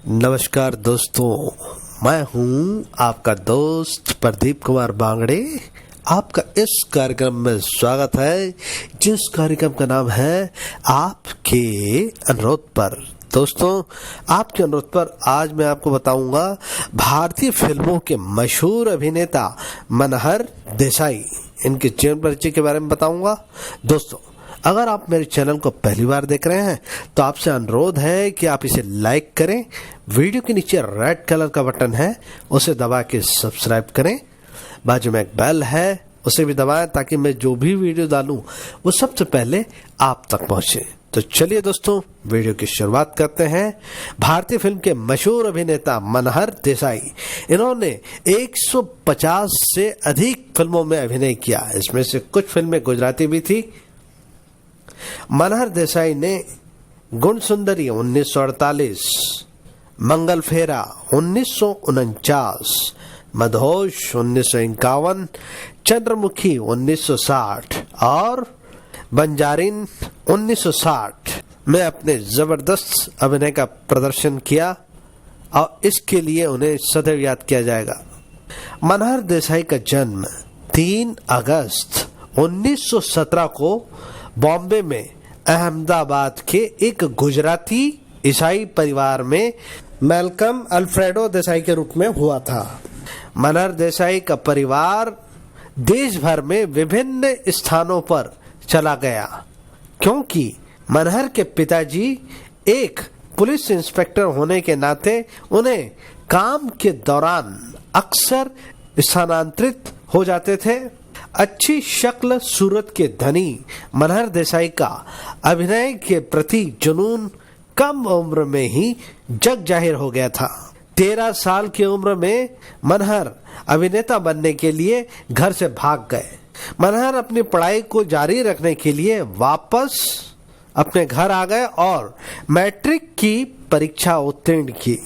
नमस्कार दोस्तों, मैं हूं आपका दोस्त प्रदीप कुमार बांगड़े। आपका इस कार्यक्रम में स्वागत है, जिस कार्यक्रम का नाम है आपके अनुरोध पर। दोस्तों, आपके अनुरोध पर आज मैं आपको बताऊंगा भारतीय फिल्मों के मशहूर अभिनेता मनहर देसाई, इनके जीवन परिचय के बारे में बताऊंगा। दोस्तों, अगर आप मेरे चैनल को पहली बार देख रहे हैं तो आपसे अनुरोध है कि आप इसे लाइक करें। वीडियो के नीचे रेड कलर का बटन है, उसे दबा के सब्सक्राइब करें। बाजू में एक बेल है, उसे भी दबाएं ताकि मैं जो भी वीडियो डालूं वो सबसे पहले आप तक पहुंचे। तो चलिए दोस्तों, वीडियो की शुरुआत करते हैं। भारतीय फिल्म के मशहूर अभिनेता मनहर देसाई, इन्होंने 150 से अधिक फिल्मों में अभिनय किया। इसमें से कुछ फिल्में गुजराती भी थी। मनहर देसाई ने गुणसुंदरी 1948, मंगल फेरा 1949, मदहोश 1951, चंद्रमुखी 1960 और बंजारिन 1960 में अपने जबरदस्त अभिनय का प्रदर्शन किया और इसके लिए उन्हें सदैव याद किया जाएगा। मनहर देसाई का जन्म 3 अगस्त 1917 को बॉम्बे में अहमदाबाद के एक गुजराती ईसाई परिवार में मैल्कम अल्फ्रेडो देसाई के रूप में हुआ था। मनहर देसाई का परिवार देश भर में विभिन्न स्थानों पर चला गया, क्योंकि मनहर के पिताजी एक पुलिस इंस्पेक्टर होने के नाते उन्हें काम के दौरान अक्सर स्थानांतरित हो जाते थे। अच्छी शक्ल सूरत के धनी मनहर देसाई का अभिनय के प्रति जुनून कम उम्र में ही जग जाहिर हो गया था। 13 साल की उम्र में मनहर अभिनेता बनने के लिए घर से भाग गए। मनहर अपनी पढ़ाई को जारी रखने के लिए वापस अपने घर आ गए और मैट्रिक की परीक्षा उत्तीर्ण की।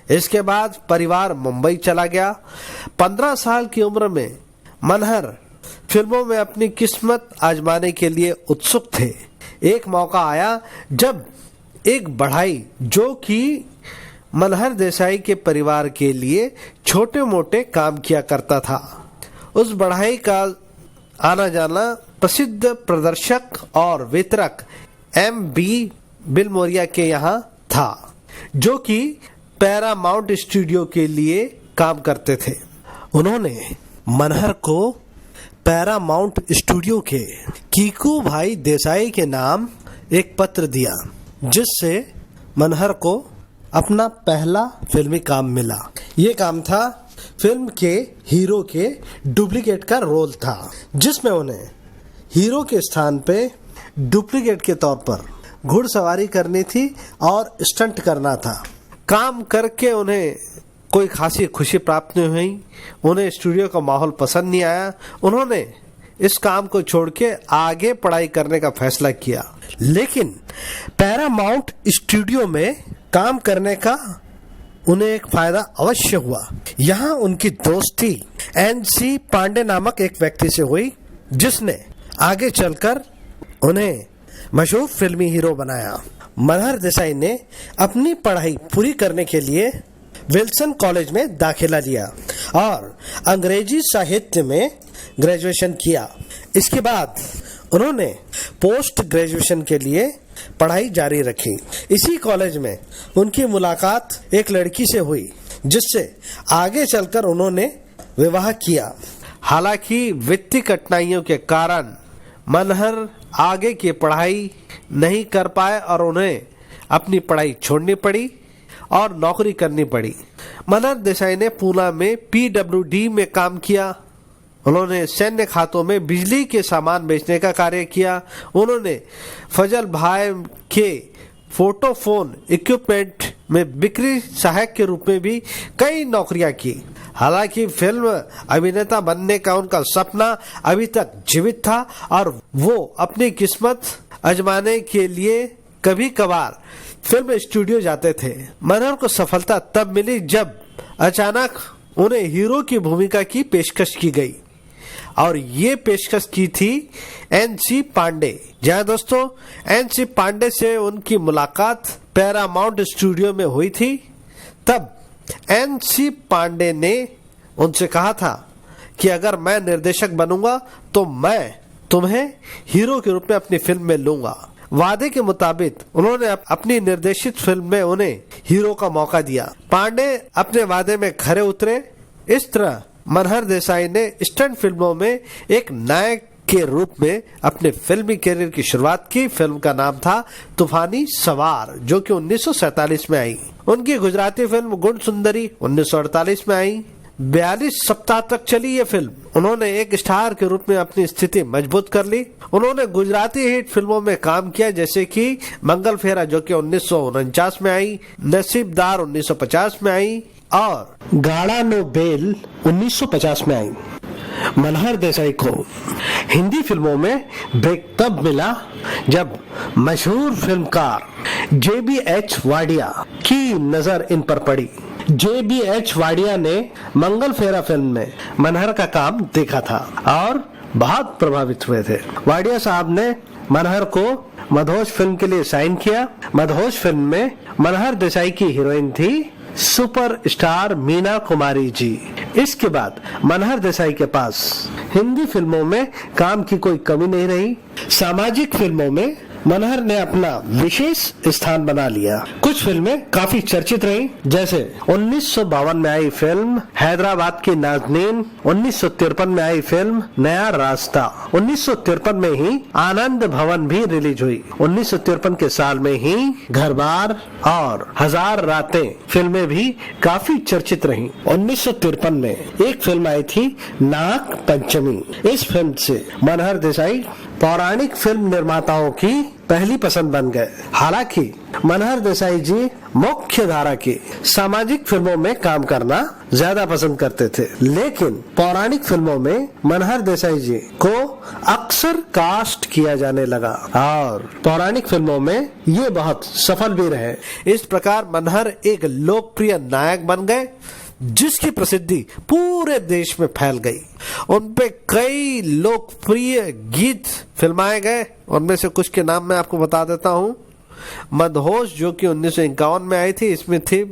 इसके बाद परिवार मुंबई चला गया। 15 साल की उम्र में मनहर फिल्मों में अपनी किस्मत आजमाने के लिए उत्सुक थे। एक मौका आया जब एक बढ़ई, जो कि मनहर देसाई के परिवार के लिए छोटे मोटे काम किया करता था, उस बढ़ई का आना जाना प्रसिद्ध प्रदर्शक और वितरक M.B. बिलमोरिया के यहाँ था, जो कि पैरामाउंट स्टूडियो के लिए काम करते थे। उन्होंने मनहर को पैरामाउंट स्टूडियो के कीकू भाई देसाई के नाम एक पत्र दिया, जिससे मनहर को अपना पहला फिल्मी काम मिला। ये काम था फिल्म के हीरो के डुप्लीकेट का रोल था, जिसमें उन्हें हीरो के स्थान पे डुप्लीकेट के तौर पर घुड़सवारी करनी थी और स्टंट करना था। काम करके उन्हें कोई खासी खुशी प्राप्त नहीं हुई। उन्हें स्टूडियो का माहौल पसंद नहीं आया। उन्होंने इस काम को छोड़ के आगे पढ़ाई करने का फैसला किया। लेकिन पैरामाउंट स्टूडियो में काम करने का उन्हें एक फायदा अवश्य हुआ। यहाँ उनकी दोस्ती N.C. पांडे नामक एक व्यक्ति से हुई, जिसने आगे चलकर उन्हें मशहूर फिल्मी हीरो बनाया। मनहर देसाई ने अपनी पढ़ाई पूरी करने के लिए विल्सन कॉलेज में दाखिला लिया और अंग्रेजी साहित्य में ग्रेजुएशन किया। इसके बाद उन्होंने पोस्ट ग्रेजुएशन के लिए पढ़ाई जारी रखी। इसी कॉलेज में उनकी मुलाकात एक लड़की से हुई, जिससे आगे चलकर उन्होंने विवाह किया। हालांकि वित्तीय कठिनाइयों के कारण मनहर आगे की पढ़ाई नहीं कर पाए और उन्हें अपनी पढ़ाई छोड़नी पड़ी और नौकरी करनी पड़ी। मनहर देसाई ने पूना में PWD में काम किया। उन्होंने सैन्य खातों में बिजली के सामान बेचने का कार्य किया। उन्होंने फजल भाई के फोटोफोन इक्विपमेंट में बिक्री सहायक के रूप में भी कई नौकरियां की। हालांकि फिल्म अभिनेता बनने का उनका सपना अभी तक जीवित था और वो अपनी किस्मत आजमाने के लिए कभी कभार फिल्म स्टूडियो जाते थे। मनहर को सफलता तब मिली जब अचानक उन्हें हीरो की भूमिका की पेशकश की गई और ये पेशकश की थी N.C. पांडे। जहाँ दोस्तों N.C. पांडे से उनकी मुलाकात पैरामाउंट स्टूडियो में हुई थी। तब NC पांडे ने उनसे कहा था कि अगर मैं निर्देशक बनूंगा तो मैं तुम्हें हीरो के रूप में अपनी फिल्म में लूंगा। वादे के मुताबिक उन्होंने अपनी निर्देशित फिल्म में उन्हें हीरो का मौका दिया। पांडे अपने वादे में खरे उतरे। इस तरह मनहर देसाई ने स्टंट फिल्मों में एक नायक के रूप में अपने फिल्मी करियर की शुरुआत की। फिल्म का नाम था तूफानी सवार, जो कि 1947 में आई। उनकी गुजराती फिल्म गुण सुंदरी 1948 में आई। 42 सप्ताह तक चली ये फिल्म। उन्होंने एक स्टार के रूप में अपनी स्थिति मजबूत कर ली। उन्होंने गुजराती हिट फिल्मों में काम किया, जैसे कि मंगल फेरा जो कि 1949 में आई, नसीबदार 1950 में आई और गाड़ा नो बेल 1950 में आई। मनहर देसाई को हिंदी फिल्मों में ब्रेक तब मिला जब मशहूर फिल्मकार JBH वाडिया की नजर इन पर पड़ी। JBH वाडिया ने मंगल फेरा फिल्म में मनहर का काम देखा था और बहुत प्रभावित हुए थे। वाडिया साहब ने मनहर को मदहोश फिल्म के लिए साइन किया। मदहोश फिल्म में मनहर देसाई की हीरोइन थी सुपर स्टार मीना कुमारी जी। इसके बाद मनहर देसाई के पास हिंदी फिल्मों में काम की कोई कमी नहीं रही। सामाजिक फिल्मों में मनहर ने अपना विशेष स्थान बना लिया। कुछ फिल्में काफी चर्चित रही, जैसे 1952 में आई फिल्म हैदराबाद की नाज़नीन, 1953 में आई फिल्म नया रास्ता, 1953 में ही आनंद भवन भी रिलीज हुई। 1953 के साल में ही घर बार और हजार रातें फिल्में भी काफी चर्चित रही। 1953 में एक फिल्म आई थी नाग पंचमी। इस फिल्म से मनहर देसाई पौराणिक फिल्म निर्माताओं की पहली पसंद बन गए। हालांकि मनहर देसाई जी मुख्य धारा की सामाजिक फिल्मों में काम करना ज्यादा पसंद करते थे, लेकिन पौराणिक फिल्मों में मनहर देसाई जी को अक्सर कास्ट किया जाने लगा और पौराणिक फिल्मों में ये बहुत सफल भी रहे। इस प्रकार मनहर एक लोकप्रिय नायक बन गए, जिसकी प्रसिद्धि पूरे देश में फैल गई। उनपे कई लोकप्रिय गीत फिल्माए गए। उनमें से कुछ के नाम मैं आपको बता देता हूँ। मदहोश जो कि 1951 में आई थी, इसमें थी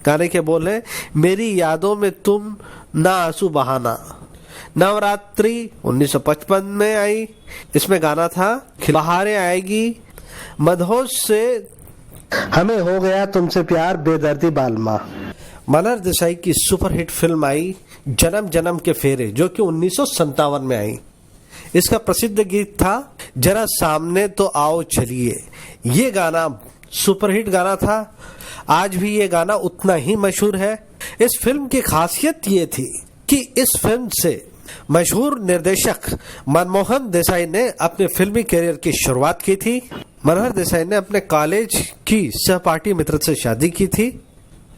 गाने के बोल है मेरी यादों में तुम ना आंसू बहाना। नवरात्रि 1955 में आई, इसमें गाना था बहारें आएगी। मदहोश से हमें हो गया तुमसे प्यार बेदर्दी बालमा। मनहर देसाई की सुपरहिट फिल्म आई जन्म जन्म के फेरे, जो कि 1957 में आई। इसका प्रसिद्ध गीत था जरा सामने तो आओ चलिए। ये गाना सुपरहिट गाना था। आज भी ये गाना उतना ही मशहूर है। इस फिल्म की खासियत ये थी कि इस फिल्म से मशहूर निर्देशक मनमोहन देसाई ने अपने फिल्मी करियर की शुरुआत की थी। मनहर देसाई ने अपने कॉलेज की सहपाठी मित्र से शादी की थी।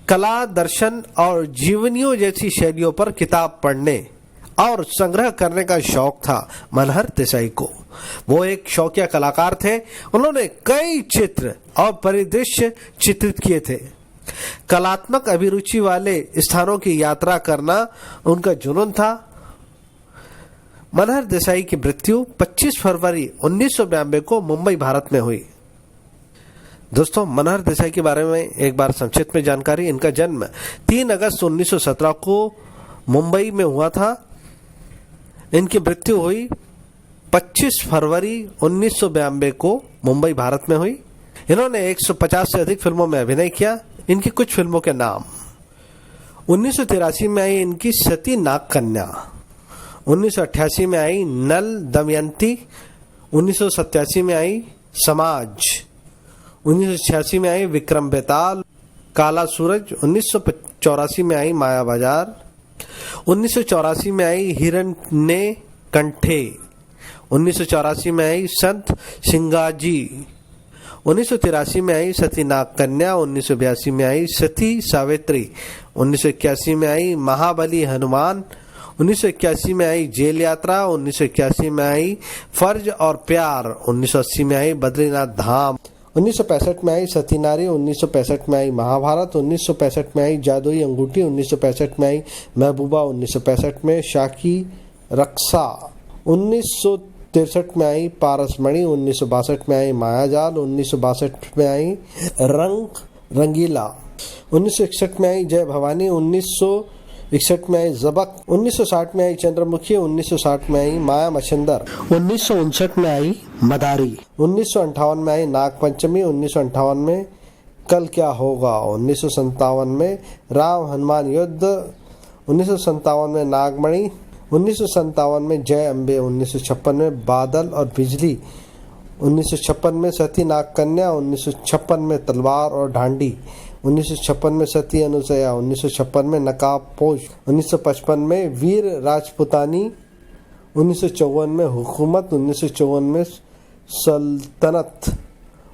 कला, दर्शन और जीवनियों जैसी शैलियों पर किताब पढ़ने और संग्रह करने का शौक था मनहर देसाई को। वो एक शौकिया कलाकार थे। उन्होंने कई चित्र और परिदृश्य चित्रित किए थे। कलात्मक अभिरुचि वाले स्थानों की यात्रा करना उनका जुनून था। मनहर देसाई की मृत्यु 25 फरवरी 1992 को मुंबई, भारत में हुई। दोस्तों, मनहर देसाई के बारे में एक बार संक्षिप्त में जानकारी। इनका जन्म 3 अगस्त 1917 को मुंबई में हुआ था। इनकी मृत्यु हुई 25 फरवरी 1992 को मुंबई, भारत में हुई। इन्होंने 150 से अधिक फिल्मों में अभिनय किया। इनकी कुछ फिल्मों के नाम: 1983 में आई इनकी सती नाग कन्या, 1988 में आई नल दमयंती, 1987 में आई समाज, 1986 में आई विक्रम बेताल, काला सूरज, 1984 में आई माया बाजार, 1984 में आई हिरण्य कंठे, 1984 में आई संत सिंगाजी, 1983 में आई सती नाग कन्या, 1982 में आई सती सावित्री, 1981 में आई महाबली हनुमान, 1981 में आई जेल यात्रा, 1981 में आई फर्ज और प्यार, 1980 में आई बद्रीनाथ धाम, 1965 में आई सती नारी, 1965 में आई महाभारत, 1965 में आई जादुई अंगूठी, 1965 में आई महबूबा, 1965 में शाकी रक्षा, 1963 में आई पारसमणि, 1962 में आई मायाजाल, 1962 में आई रंग रंगीला, 1961 में आई जय भवानी, 1961 में आई जबक, 1960 में आई चंद्रमुखी, 1960 में आई माया मच्छिंदर, 1959 में आई मदारी, 1958 में आई नागपंचमी, 1958 में कल क्या होगा, 1957 में राम हनुमान युद्ध, 1957 में नागमणि, 1957 में जय अम्बे, 1956 में बादल और बिजली, 1956 में सती नागकन्या, 1956 में तलवार और डांडी, 1956 में सती अनुसया, 1956 में नकाबपोश, 1955 में वीर राजपुतानी, 1954 में हुकूमत, 1954 में सल्तनत,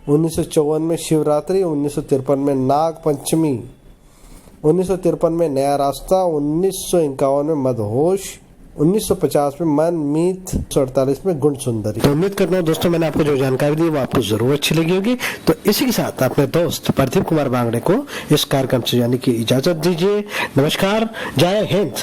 1954 में शिवरात्रि, 1953 में नाग पंचमी, 1953 में नया रास्ता, 1951 में मदहोश, 1950 में मन मीत, 1948 में गुण सुंदरी। तो उम्मीद करता हूँ दोस्तों मैंने आपको जो जानकारी दी वो आपको जरूर अच्छी लगी होगी। तो इसी के साथ अपने दोस्त प्रदीप कुमार बांगड़े को इस कार्यक्रम से जाने की इजाजत दीजिए। नमस्कार, जय हिंद।